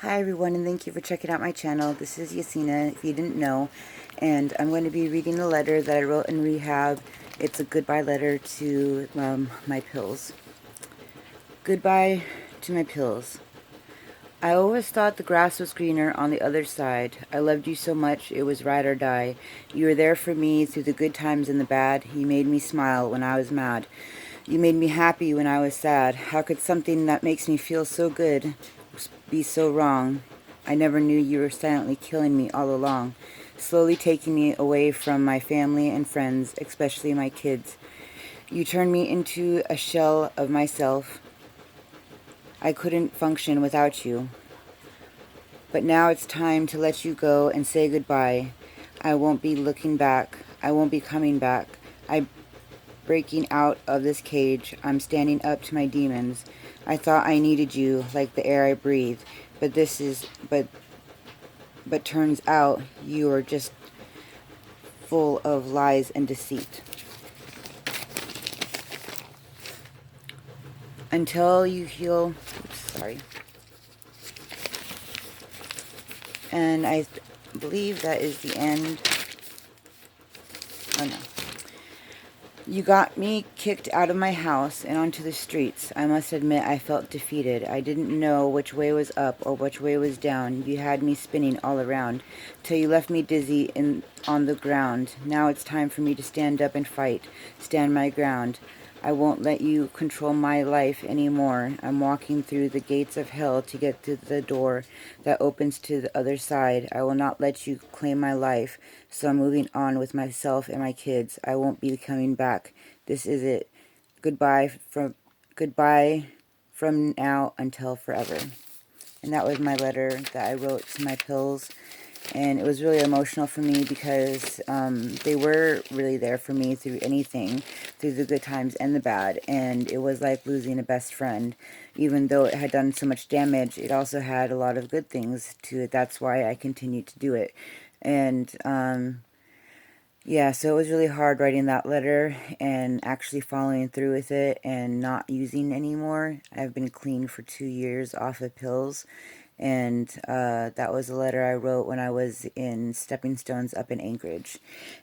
Hi everyone, and thank you for checking out my channel. This is Yasina, if you didn't know, and I'm going to be reading a letter that I wrote in rehab. It's a goodbye letter to my pills. Goodbye to my pills. I always thought the grass was greener on the other side. I loved you so much, it was ride or die. You were there for me through the good times and the bad. You made me smile when I was mad. You made me happy when I was sad. How could something that makes me feel so good be so wrong? I never knew you were silently killing me all along, slowly taking me away from my family and friends, especially my kids. You turned me into a shell of myself. I couldn't function without you. But now it's time to let you go and say goodbye. I won't be looking back. I won't be coming back. I'm breaking out of this cage. I'm standing up to my demons. I thought I needed you like the air I breathe, but but turns out you are just full of lies and deceit. Until you heal, sorry. And I believe that is the end. Oh no. You got me kicked out of my house and onto the streets. I must admit I felt defeated. I didn't know which way was up or which way was down. You had me spinning all around till you left me dizzy on the ground. Now it's time for me to stand up and fight, stand my ground. I won't let you control my life anymore. I'm walking through the gates of hell to get to the door that opens to the other side. I will not let you claim my life, so I'm moving on with myself and my kids. I won't be coming back. This is it. Goodbye from now until forever. And that was my letter that I wrote to my pills. And it was really emotional for me because they were really there for me through anything, through the good times and the bad. And it was like losing a best friend. Even though it had done so much damage, it also had a lot of good things to it. That's why I continued to do it. And yeah, so it was really hard writing that letter and actually following through with it and not using anymore. I've been clean for 2 years off of pills. And that was a letter I wrote when I was in Stepping Stones up in Anchorage.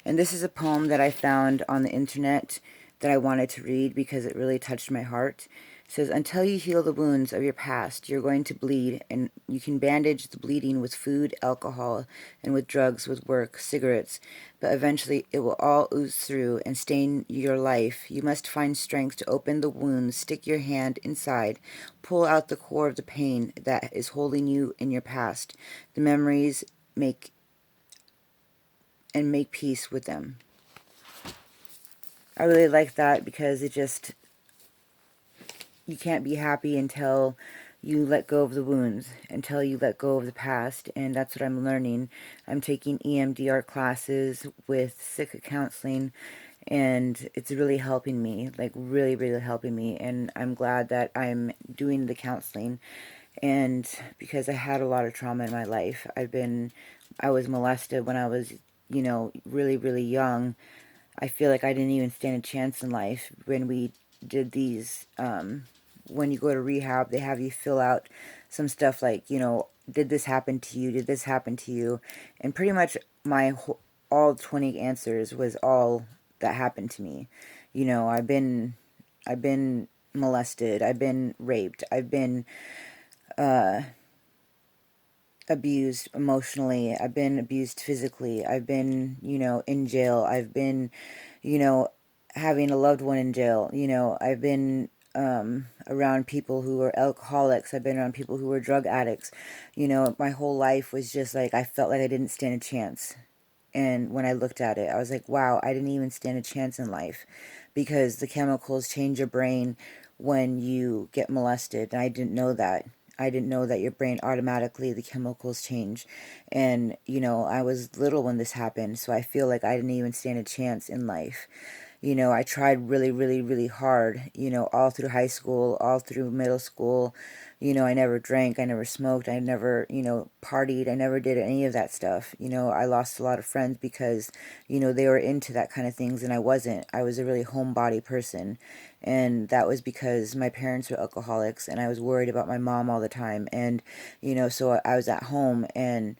And this is a poem that I found on the internet that I wanted to read because it really touched my heart. It says, until you heal the wounds of your past, you're going to bleed, and you can bandage the bleeding with food, alcohol, and with drugs, with work, cigarettes, but eventually it will all ooze through and stain your life. You must find strength to open the wounds, stick your hand inside, pull out the core of the pain that is holding you in your past. The memories make peace with them. I really like that because it just, you can't be happy until you let go of the wounds, until you let go of the past, and that's what I'm learning. I'm taking EMDR classes with sick counseling, and it's really helping me, like really, really helping me, and I'm glad that I'm doing the counseling, and because I had a lot of trauma in my life. I was molested when I was, really, really young. I feel like I didn't even stand a chance in life when we did these, when you go to rehab, they have you fill out some stuff like, did this happen to you? Did this happen to you? And pretty much all 20 answers was all that happened to me. I've been molested. I've been raped. I've been, abused emotionally. I've been abused physically. I've been, in jail. I've been, you know, having a loved one in jail. I've been around people who were alcoholics. I've been around people who were drug addicts. My whole life was just like, I felt like I didn't stand a chance. And when I looked at it, I was like, wow, I didn't even stand a chance in life because the chemicals change your brain when you get molested. And I didn't know that. I didn't know that your brain automatically, the chemicals change. And, I was little when this happened, so I feel like I didn't even stand a chance in life. You know, I tried really, really, really hard, you know, all through high school, all through middle school. You know, I never drank, I never smoked, I never, you know, partied, I never did any of that stuff. You know, I lost a lot of friends because, you know, they were into that kind of things and I wasn't. I was a really homebody person. And that was because my parents were alcoholics and I was worried about my mom all the time. And, you know, so I was at home and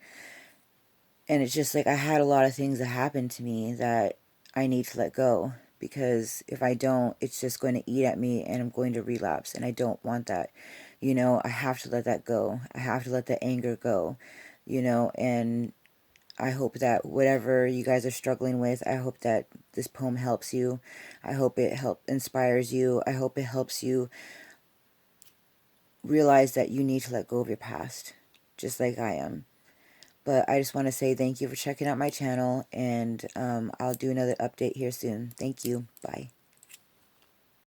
it's just like I had a lot of things that happened to me that I need to let go, because if I don't, it's just going to eat at me and I'm going to relapse, and I don't want that. You know, I have to let that go. I have to let the anger go, you know, and I hope that whatever you guys are struggling with, I hope that this poem helps you. I hope it inspires you. I hope it helps you realize that you need to let go of your past, just like I am. But I just want to say thank you for checking out my channel, and I'll do another update here soon. Thank you. Bye.